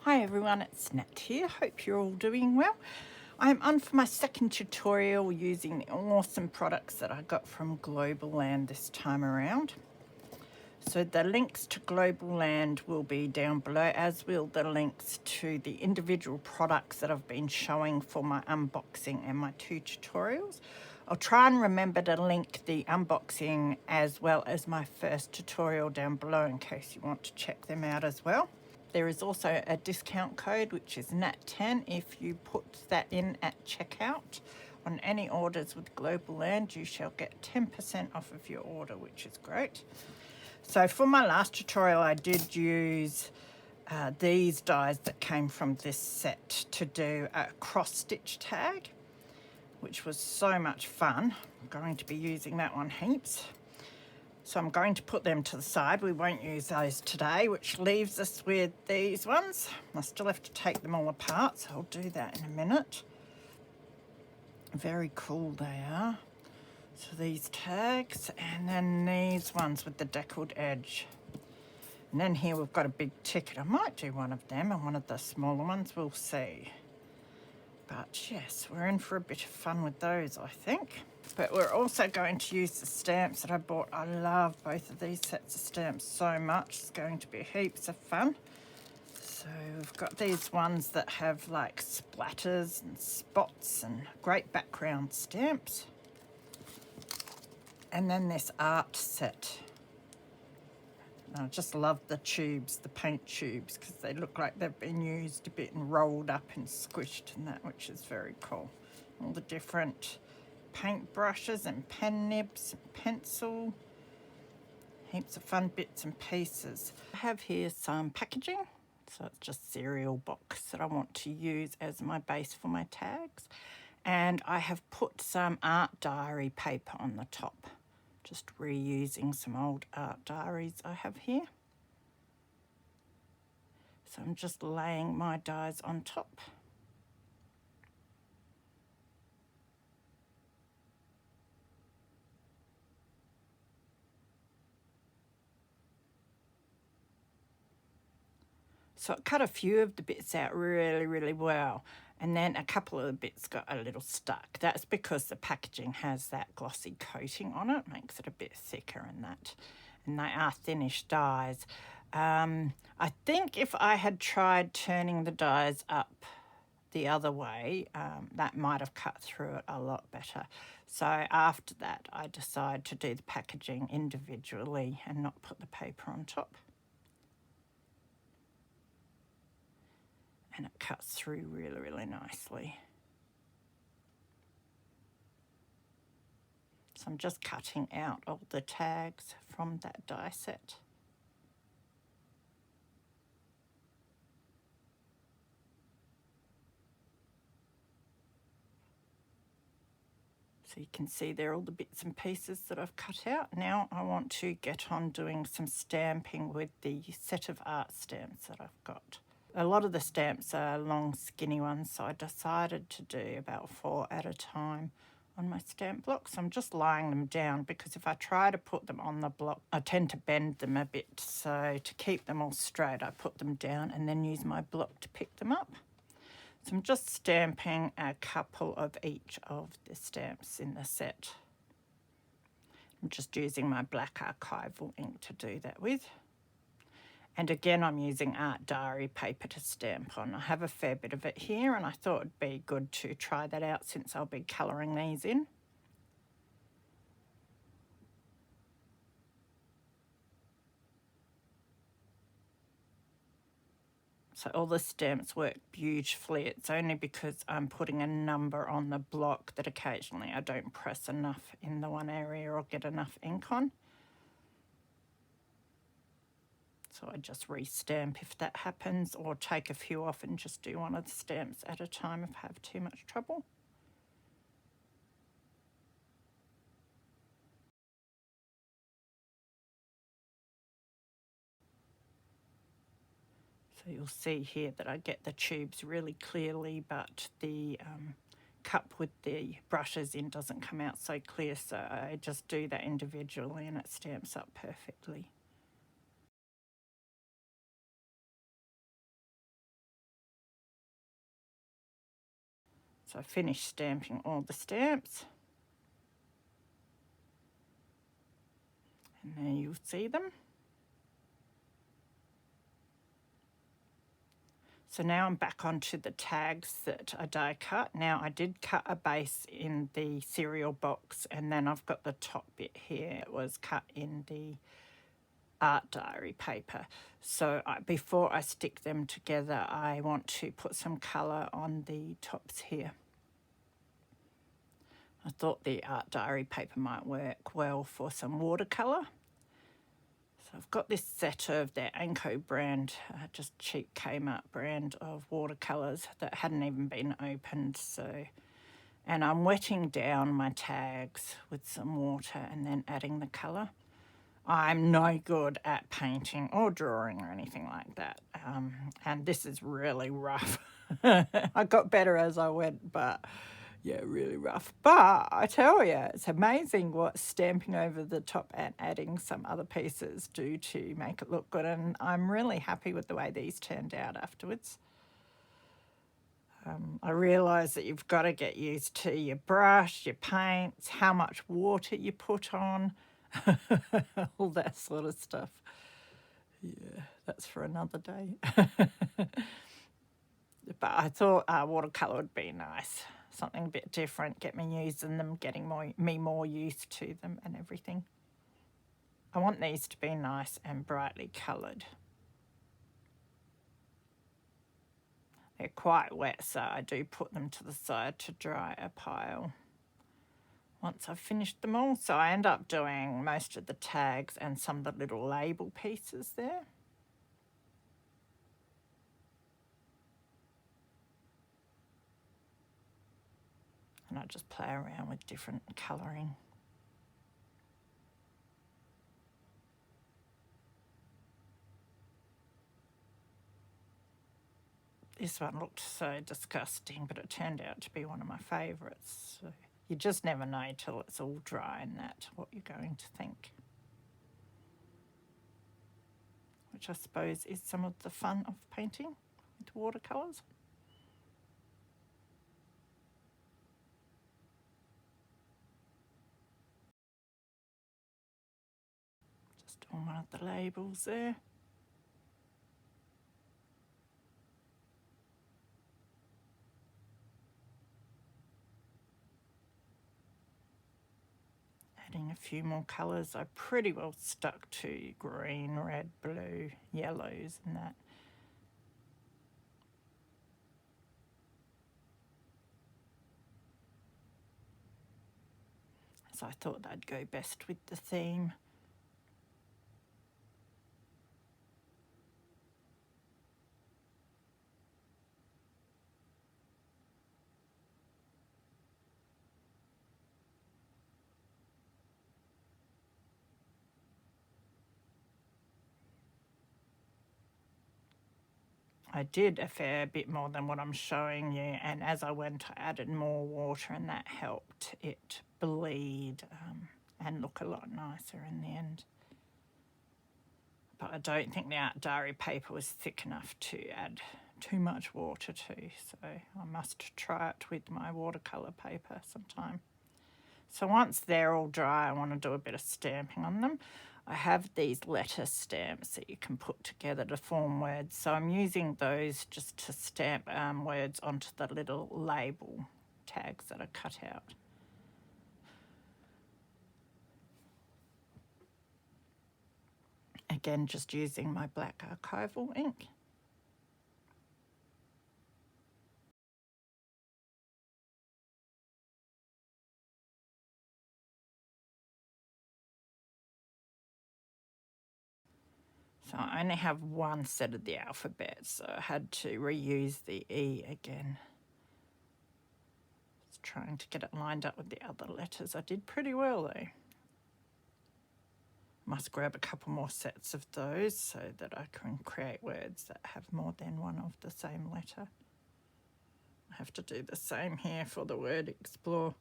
Hi everyone, it's Nat here. Hope you're all doing well. I'm on for my second tutorial using the awesome products that I got from Globleland this time around. So the links to Globleland will be down below, as will the links to the individual products that I've been showing for my unboxing and my two tutorials. I'll try and remember to link the unboxing as well as my first tutorial down below in case you want to check them out as well. There is also a discount code which is NAT10 if you put that in at checkout. On any orders with Globleland you shall get 10% off of your order, which is great. So for my last tutorial I did use these dies that came from this set to do a cross stitch tag, which was so much fun. I'm going to be using that one heaps. So I'm going to put them to the side. We won't use those today, which leaves us with these ones. I still have to take them all apart, so I'll do that in a minute. Very cool they are. So these tags, and then these ones with the deckled edge. And then here we've got a big ticket. I might do one of them and one of the smaller ones, we'll see. But yes, we're in for a bit of fun with those, I think. But we're also going to use the stamps that I bought. I love both of these sets of stamps so much. It's going to be heaps of fun. So we've got these ones that have like splatters and spots and great background stamps. And then this art set. I just love the tubes, the paint tubes, because they look like they've been used a bit and rolled up and squished and that, which is very cool. All the different paint brushes and pen nibs and pencil. Heaps of fun bits and pieces. I have here some packaging. So it's just cereal box that I want to use as my base for my tags. And I have put some art diary paper on the top. Just reusing some old art diaries I have here. So I'm just laying my dies on top. So I cut a few of the bits out really well, and then a couple of the bits got a little stuck. That's because the packaging has that glossy coating on it, makes it a bit thicker and that. And they are thinnish dies. I think if I had tried turning the dies up the other way, that might have cut through it a lot better. So after that, I decided to do the packaging individually and not put the paper on top. And it cuts through really nicely. So I'm just cutting out all the tags from that die set. So you can see there all the bits and pieces that I've cut out. Now I want to get on doing some stamping with the set of art stamps that I've got. A lot of the stamps are long skinny ones, so I decided to do about 4 at a time on my stamp block. So I'm just laying them down because if I try to put them on the block, I tend to bend them a bit. So to keep them all straight, I put them down and then use my block to pick them up. So I'm just stamping a couple of each of the stamps in the set. I'm just using my black archival ink to do that with. And again, I'm using art diary paper to stamp on. I have a fair bit of it here and I thought it'd be good to try that out since I'll be colouring these in. So all the stamps work beautifully. It's only because I'm putting a number on the block that occasionally I don't press enough in the one area or get enough ink on. So I just re-stamp if that happens, or take a few off and just do one of the stamps at a time if I have too much trouble. So you'll see here that I get the tubes really clearly, but the cup with the brushes in doesn't come out so clear, so I just do that individually and it stamps up perfectly. So I finished stamping all the stamps. And there you'll see them. So now I'm back onto the tags that I die cut. Now I did cut a base in the cereal box, and then I've got the top bit here. It was cut in the art diary paper. So before I stick them together, I want to put some colour on the tops here. I thought the art diary paper might work well for some watercolour. So I've got this set of their Anko brand, just cheap Kmart brand of watercolours that hadn't even been opened. And I'm wetting down my tags with some water and then adding the colour. I'm no good at painting or drawing or anything like that. And this is really rough. I got better as I went, but yeah, really rough. But I tell you, it's amazing what stamping over the top and adding some other pieces do to make it look good. And I'm really happy with the way these turned out afterwards. I realise that you've got to get used to your brush, your paints, how much water you put on, all that sort of stuff. Yeah, that's for another day. But I thought watercolour would be nice. Something a bit different, get me using them, getting me more used to them and everything. I want these to be nice and brightly coloured. They're quite wet, so I do put them to the side to dry a pile once I've finished them all. So I end up doing most of the tags and some of the little label pieces there. And I just play around with different colouring. This one looked so disgusting, but it turned out to be one of my favourites. So you just never know till it's all dry and that what you're going to think. Which I suppose is some of the fun of painting with watercolours. Just on one of the labels there. Adding a few more colours. I pretty well stuck to green, red, blue, yellows and that. So I thought they'd go best with the theme. I did a fair bit more than what I'm showing you, and as I went I added more water and that helped it bleed and look a lot nicer in the end. But I don't think the art diary paper was thick enough to add too much water to, so I must try it with my watercolour paper sometime. So once they're all dry, I want to do a bit of stamping on them. I have these letter stamps that you can put together to form words. So I'm using those just to stamp words onto the little label tags that are cut out. Again, just using my black archival ink. So I only have one set of the alphabet, so I had to reuse the E again. Just trying to get it lined up with the other letters. I did pretty well though. Must grab a couple more sets of those so that I can create words that have more than one of the same letter. I have to do the same here for the word explore.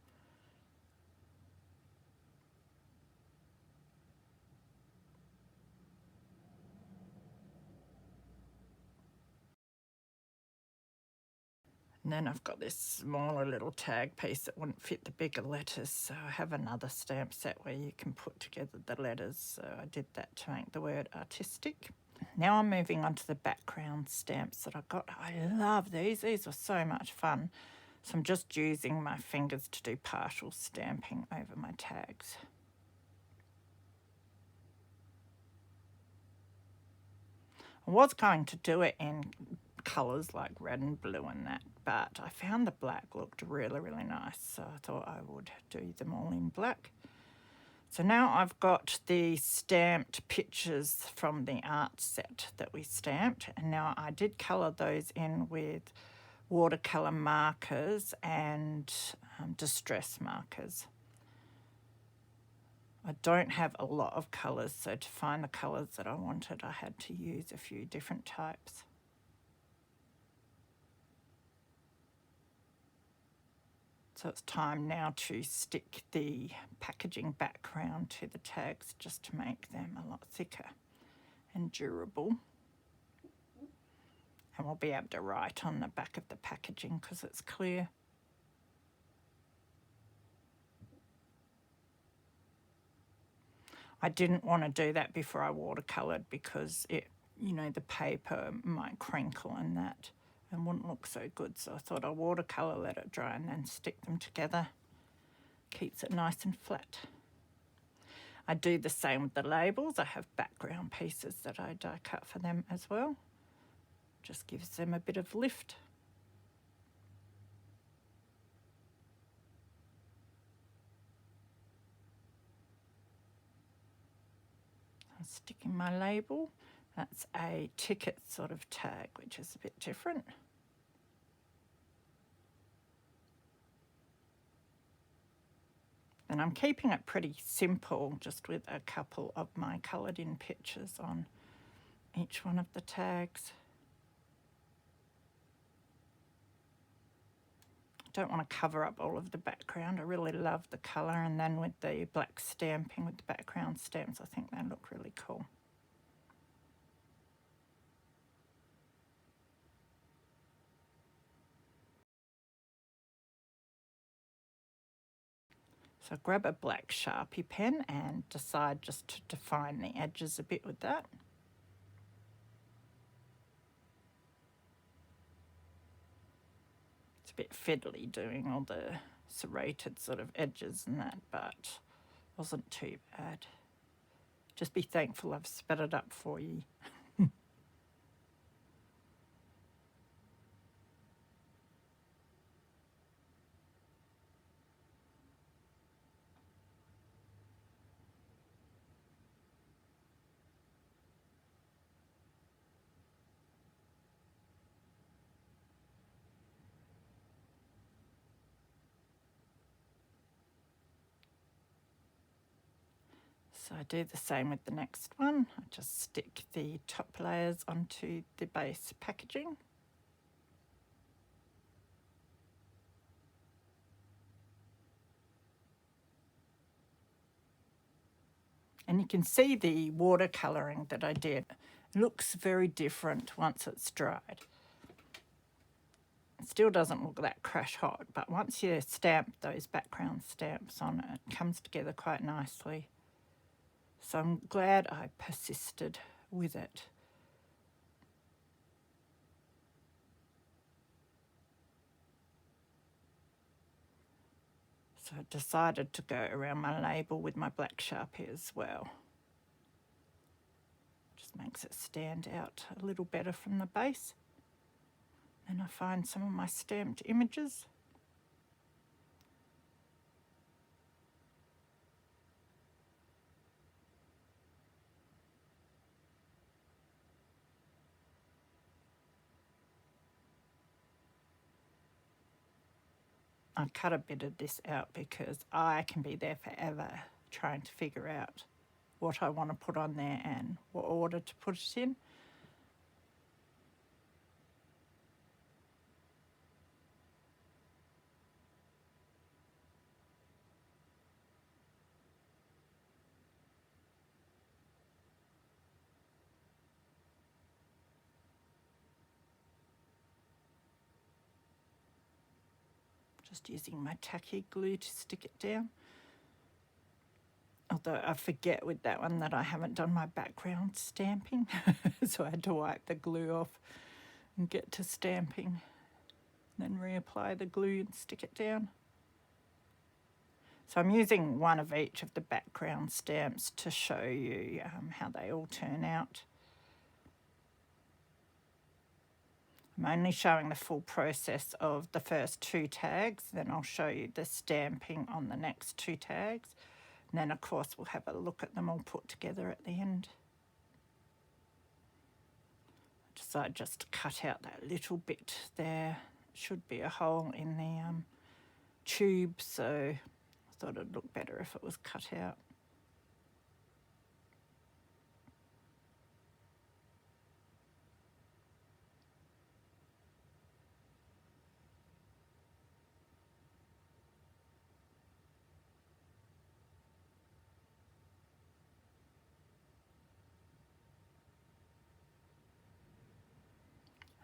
And then I've got this smaller little tag piece that wouldn't fit the bigger letters, so I have another stamp set where you can put together the letters, so I did that to make the word artistic. Now I'm moving on to the background stamps that I got. I love these. These were so much fun. So I'm just using my fingers to do partial stamping over my tags. I was going to do it in colours like red and blue and that, but I found the black looked really, really nice, so I thought I would do them all in black. So now I've got the stamped pictures from the art set that we stamped, and now I did colour those in with watercolour markers and distress markers. I don't have a lot of colours, so to find the colours that I wanted, I had to use a few different types. So it's time now to stick the packaging background to the tags just to make them a lot thicker and durable. And we'll be able to write on the back of the packaging because it's clear. I didn't want to do that before I watercoloured because it, you know, the paper might crinkle and that and wouldn't look so good. So I thought I'll watercolour, let it dry and then stick them together. Keeps it nice and flat. I do the same with the labels. I have background pieces that I die cut for them as well. Just gives them a bit of lift. I'm sticking my label. That's a ticket sort of tag, which is a bit different. And I'm keeping it pretty simple, just with a couple of my coloured in pictures on each one of the tags. I don't want to cover up all of the background. I really love the colour, and then with the black stamping with the background stamps, I think they look really cool. So grab a black Sharpie pen and decide just to define the edges a bit with that. It's a bit fiddly doing all the serrated sort of edges and that, but wasn't too bad. Just be thankful I've sped it up for you. So I do the same with the next one. I just stick the top layers onto the base packaging. And you can see the watercolouring that I did. It looks very different once it's dried. It still doesn't look that crash hot, but once you stamp those background stamps on it, it comes together quite nicely. So I'm glad I persisted with it. So I decided to go around my label with my black Sharpie as well. Just makes it stand out a little better from the base. Then I find some of my stamped images. I cut a bit of this out because I can be there forever trying to figure out what I want to put on there and what order to put it in. Just using my tacky glue to stick it down. Although I forget with that one that I haven't done my background stamping. So I had to wipe the glue off and get to stamping. Then reapply the glue and stick it down. So I'm using one of each of the background stamps to show you how they all turn out. I'm only showing the full process of the first 2 tags, then I'll show you the stamping on the next 2 tags. And then of course we'll have a look at them all put together at the end. I decided just to cut out that little bit there. Should be a hole in the tube, so I thought it'd look better if it was cut out.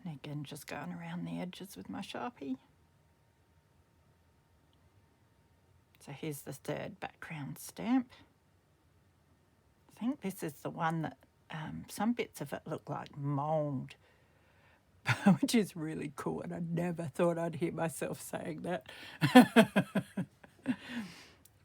And again, just going around the edges with my Sharpie. So here's the 3rd background stamp. I think this is the one that some bits of it look like mould, which is really cool, and I never thought I'd hear myself saying that.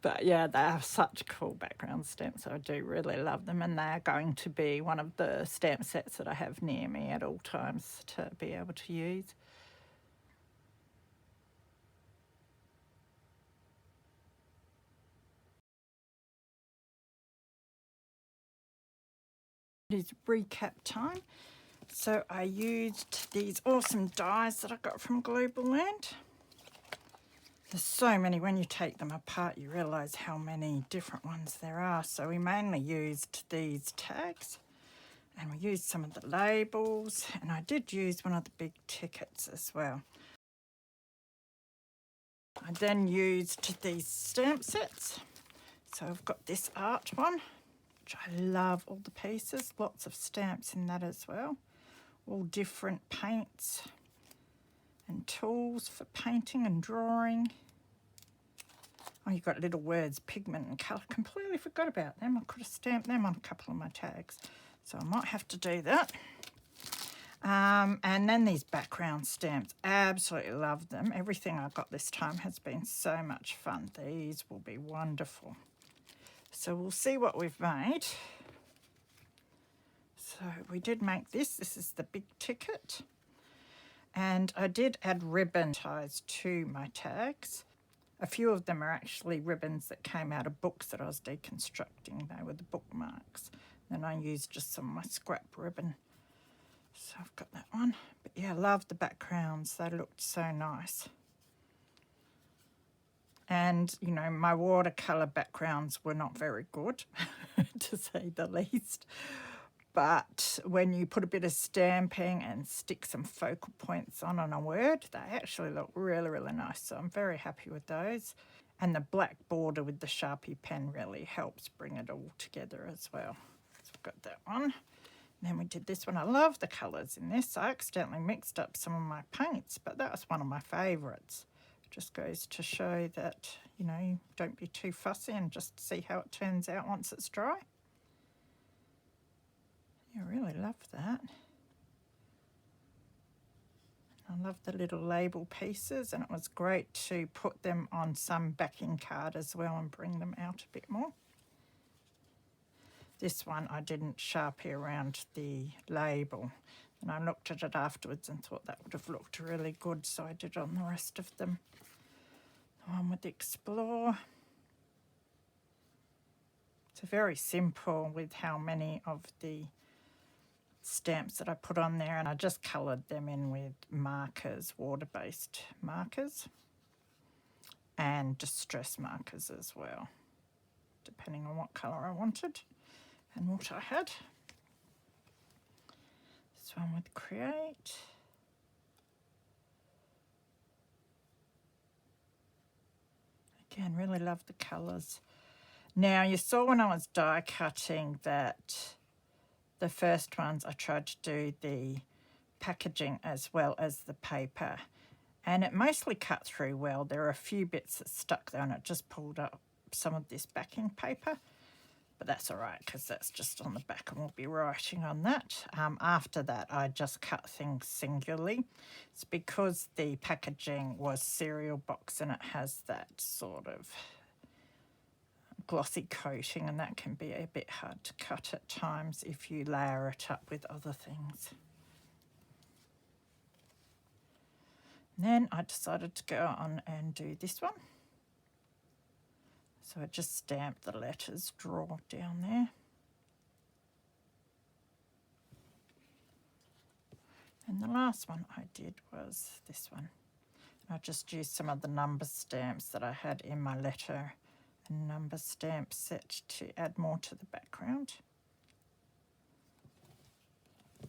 But yeah, they are such cool background stamps, so I do really love them, and they're going to be one of the stamp sets that I have near me at all times to be able to use. It is recap time. So I used these awesome dies that I got from Globleland. There's so many. When you take them apart, you realise how many different ones there are. So we mainly used these tags, and we used some of the labels, and I did use one of the big tickets as well. I then used these stamp sets. So I've got this art one, which I love all the pieces. Lots of stamps in that as well. All different paints and tools for painting and drawing. Oh, you've got little words, pigment and colour. Completely forgot about them. I could have stamped them on a couple of my tags. So I might have to do that. And then these background stamps. Absolutely love them. Everything I got this time has been so much fun. These will be wonderful. So we'll see what we've made. So we did make this. This is the big ticket. And I did add ribbon ties to my tags. A few of them are actually ribbons that came out of books that I was deconstructing. They were the bookmarks. Then I used just some of my scrap ribbon. So I've got that one. But yeah, I love the backgrounds. They looked so nice. And, you know, my watercolour backgrounds were not very good, to say the least. But when you put a bit of stamping and stick some focal points on a word, they actually look really, really nice. So I'm very happy with those. And the black border with the Sharpie pen really helps bring it all together as well. So I've got that one. And then we did this one. I love the colours in this. I accidentally mixed up some of my paints, but that was one of my favourites. It just goes to show that, you know, don't be too fussy and just see how it turns out once it's dry. I really love that. I love the little label pieces, and it was great to put them on some backing card as well and bring them out a bit more. This one I didn't Sharpie around the label, and I looked at it afterwards and thought that would have looked really good, so I did on the rest of them. The one with the Explore. It's very simple with how many of the stamps that I put on there, and I just coloured them in with markers, water-based markers, and distress markers as well, depending on what colour I wanted and what I had. This one with Create. Again, really love the colours. Now, you saw when I was die cutting that the first ones I tried to do the packaging as well as the paper, and it mostly cut through well. There are a few bits that stuck there and it just pulled up some of this backing paper, but that's all right because that's just on the back and we'll be writing on that. After that, I just cut things singularly. It's because the packaging was cereal box and it has that sort of glossy coating, and that can be a bit hard to cut at times if you layer it up with other things. And then I decided to go on and do this one. So I just stamped the letters draw down there. And the last one I did was this one. I just used some of the number stamps that I had in my letter and number stamp set to add more to the background.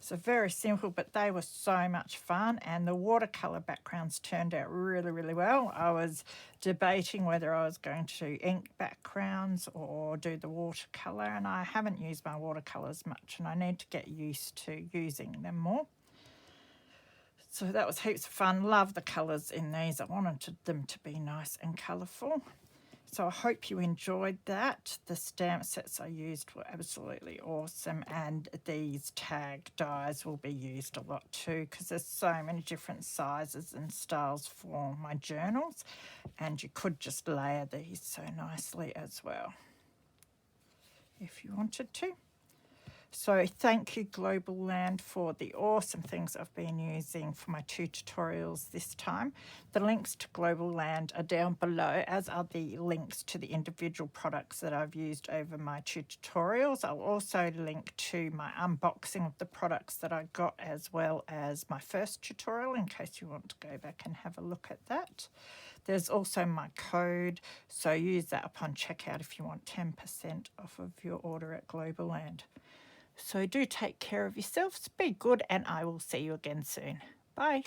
So very simple, but they were so much fun, and the watercolour backgrounds turned out really, really well. I was debating whether I was going to ink backgrounds or do the watercolour, and I haven't used my watercolours much and I need to get used to using them more. So that was heaps of fun. Love the colours in these. I wanted them to be nice and colourful. So I hope you enjoyed that. The stamp sets I used were absolutely awesome, and these tag dies will be used a lot too because there's so many different sizes and styles for my journals, and you could just layer these so nicely as well if you wanted to. So thank you, Globleland, for the awesome things I've been using for my 2 tutorials this time. The links to Globleland are down below, as are the links to the individual products that I've used over my 2 tutorials. I'll also link to my unboxing of the products that I got, as well as my first tutorial, in case you want to go back and have a look at that. There's also my code, so use that upon checkout if you want 10% off of your order at Globleland. So do take care of yourselves, be good, and I will see you again soon. Bye.